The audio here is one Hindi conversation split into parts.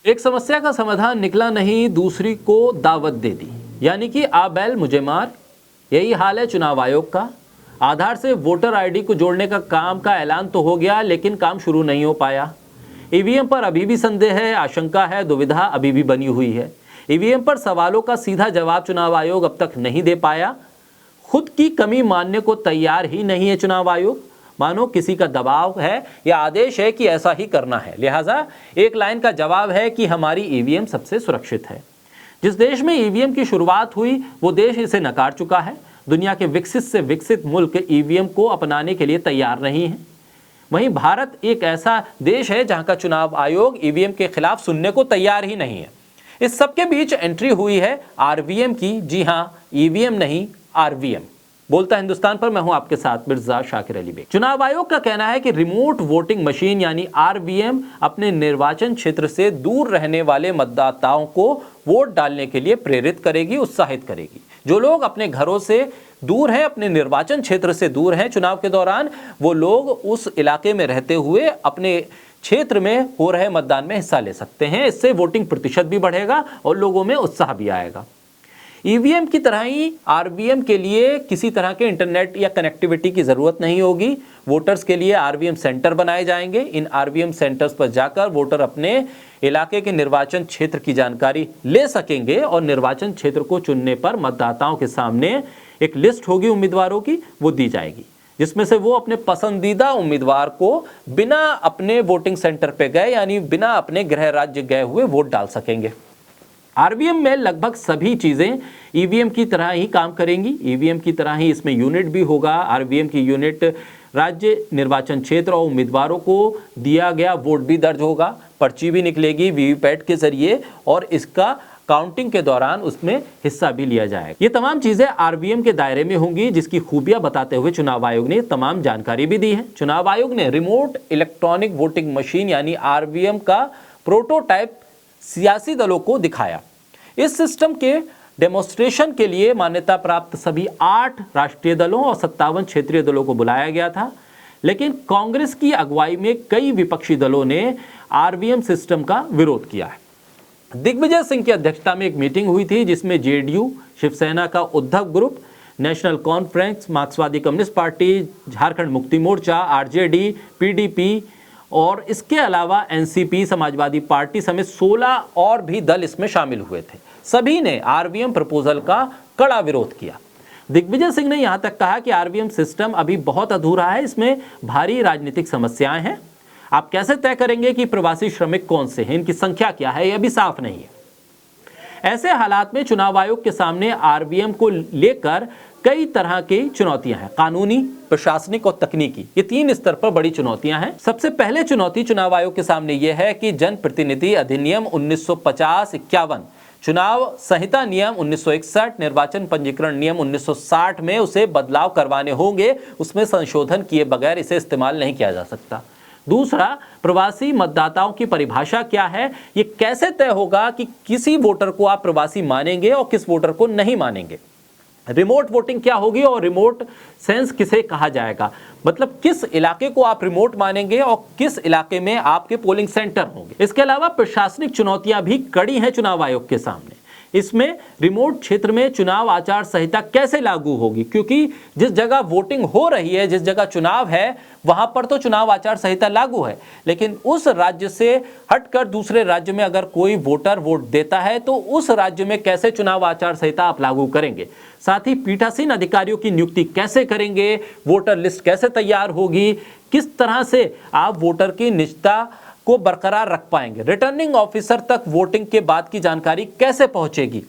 एक समस्या का समाधान निकला नहीं, दूसरी को दावत दे दी, यानी कि आ बैल मुझे मार। यही हाल है चुनाव आयोग का। आधार से वोटर आईडी को जोड़ने का काम का ऐलान तो हो गया, लेकिन काम शुरू नहीं हो पाया। ईवीएम पर अभी भी संदेह है, आशंका है, दुविधा अभी भी बनी हुई है। ईवीएम पर सवालों का सीधा जवाब चुनाव आयोग अब तक नहीं दे पाया। खुद की कमी मानने को तैयार ही नहीं है चुनाव आयोग। मानो किसी का दबाव है या आदेश है कि ऐसा ही करना है, लिहाजा एक लाइन का जवाब है कि हमारी ईवीएम सबसे सुरक्षित है। जिस देश में ईवीएम की शुरुआत हुई वो देश इसे नकार चुका है। दुनिया के विकसित से विकसित मुल्क ईवीएम को अपनाने के लिए तैयार नहीं है। वहीं भारत एक ऐसा देश है जहां का चुनाव आयोग ईवीएम के खिलाफ सुनने को तैयार ही नहीं है। इस सबके बीच एंट्री हुई है आरवीएम की। जी हां, ईवीएम नहीं, आरवीएम। बोलता हिंदुस्तान पर मैं हूं आपके साथ मिर्जा शाकिर अली बेग। चुनाव आयोग का कहना है कि रिमोट वोटिंग मशीन यानी आरवीएम अपने निर्वाचन क्षेत्र से दूर रहने वाले मतदाताओं को वोट डालने के लिए प्रेरित करेगी, उत्साहित करेगी। जो लोग अपने घरों से दूर हैं, अपने निर्वाचन क्षेत्र से दूर हैं चुनाव के दौरान, वो लोग उस इलाके में रहते हुए अपने क्षेत्र में हो रहे मतदान में हिस्सा ले सकते हैं। इससे वोटिंग प्रतिशत भी बढ़ेगा और लोगों में उत्साह भी आएगा। ईवीएम की तरह ही आरवीएम के लिए किसी तरह के इंटरनेट या कनेक्टिविटी की जरूरत नहीं होगी। वोटर्स के लिए आरवीएम सेंटर बनाए जाएंगे। इन आरवीएम सेंटर्स पर जाकर वोटर अपने इलाके के निर्वाचन क्षेत्र की जानकारी ले सकेंगे और निर्वाचन क्षेत्र को चुनने पर मतदाताओं के सामने एक लिस्ट होगी उम्मीदवारों की, वो दी जाएगी, जिसमें से वो अपने पसंदीदा उम्मीदवार को बिना अपने वोटिंग सेंटर पे गए यानी बिना अपने गृह राज्य गए हुए वोट डाल सकेंगे। आरवीएम में लगभग सभी चीजें ईवीएम की तरह ही काम करेंगी। ईवीएम की तरह ही इसमें यूनिट भी होगा। आरवीएम की यूनिट राज्य, निर्वाचन क्षेत्र और उम्मीदवारों को दिया गया वोट भी दर्ज होगा, पर्ची भी निकलेगी वीवीपैट के जरिए और इसका काउंटिंग के दौरान उसमें हिस्सा भी लिया जाएगा। ये तमाम चीजें आरवीएम के दायरे में होंगी, जिसकी खूबियां बताते हुए चुनाव आयोग ने तमाम जानकारी भी दी है। चुनाव आयोग ने रिमोट इलेक्ट्रॉनिक वोटिंग मशीन यानी आरवीएम का प्रोटोटाइप सियासी दलों को दिखाया। इस सिस्टम के डेमोन्स्ट्रेशन के लिए मान्यता प्राप्त सभी 8 राष्ट्रीय दलों और 57 क्षेत्रीय दलों को बुलाया गया था, लेकिन कांग्रेस की अगुवाई में कई विपक्षी दलों ने आरवीएम सिस्टम का विरोध किया है। दिग्विजय सिंह की अध्यक्षता में एक मीटिंग हुई थी, जिसमें जेडीयू, शिवसेना का उद्धव ग्रुप, नेशनल कॉन्फ्रेंस, मार्क्सवादी communist party, Jharkhand Mukti Morcha, RJD, PDP और इसके अलावा एनसीपी, समाजवादी पार्टी समेत 16 और भी दल इसमें शामिल हुए थे। सभी ने आरवीएम प्रपोजल का कड़ा विरोध किया। दिग्विजय सिंह ने यहां तक कहा कि आरवीएम सिस्टम अभी बहुत अधूरा है, इसमें भारी राजनीतिक समस्याएं हैं। आप कैसे तय करेंगे कि प्रवासी श्रमिक कौन से हैं, इनकी संख्या क्या है, यह भी साफ नहीं है। ऐसे हालात में चुनाव आयोग के सामने आरवीएम को लेकर कई तरह की चुनौतियां हैं, कानूनी, प्रशासनिक और तकनीकी। ये 3 स्तर पर बड़ी चुनौतियां हैं। सबसे पहले चुनौती चुनाव आयोग के सामने यह है कि जनप्रतिनिधि अधिनियम 1950-51, चुनाव संहिता नियम 1961, निर्वाचन पंजीकरण नियम 1960 में उसे बदलाव करवाने होंगे। उसमें संशोधन किए बगैर इसे इस्तेमाल नहीं किया जा सकता। दूसरा, प्रवासी मतदाताओं की परिभाषा क्या है, ये कैसे तय होगा कि किसी वोटर को आप प्रवासी मानेंगे और किस वोटर को नहीं मानेंगे। रिमोट वोटिंग क्या होगी और रिमोट सेंस किसे कहा जाएगा, मतलब किस इलाके को आप रिमोट मानेंगे और किस इलाके में आपके पोलिंग सेंटर होंगे। इसके अलावा प्रशासनिक चुनौतियां भी कड़ी हैं चुनाव आयोग के सामने। इसमें रिमोट क्षेत्र में चुनाव आचार संहिता कैसे लागू होगी, क्योंकि जिस जगह वोटिंग हो रही है, जिस जगह चुनाव है, वहां पर तो चुनाव आचार संहिता लागू है, लेकिन उस राज्य से हटकर दूसरे राज्य में अगर कोई वोटर वोट देता है तो उस राज्य में कैसे चुनाव आचार संहिता आप लागू करेंगे। साथ ही पीठासीन अधिकारियों की नियुक्ति कैसे करेंगे, वोटर लिस्ट कैसे तैयार होगी, किस तरह से आप वोटर की निजता को बरकरार रख पाएंगे, रिटर्निंग ऑफिसर तक वोटिंग के बाद की जानकारी कैसे पहुंचेगी।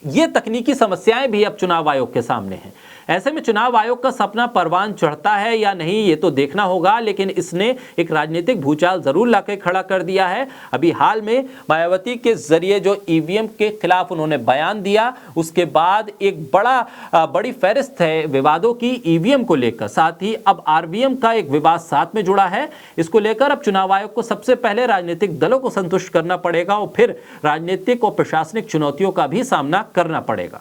ये तकनीकी समस्याएं भी अब चुनाव आयोग के सामने हैं। ऐसे में चुनाव आयोग का सपना परवान चढ़ता है या नहीं, ये तो देखना होगा, लेकिन इसने एक राजनीतिक भूचाल जरूर लाके खड़ा कर दिया है। अभी हाल में मायावती के जरिए जो ईवीएम के खिलाफ उन्होंने बयान दिया, उसके बाद एक बड़ी फहरिस्त है विवादों की ईवीएम को लेकर। साथ ही अब आरवीएम का एक विवाद साथ में जुड़ा है। इसको लेकर अब चुनाव आयोग को सबसे पहले राजनीतिक दलों को संतुष्ट करना पड़ेगा और फिर राजनीतिक और प्रशासनिक चुनौतियों का भी सामना करना पड़ेगा।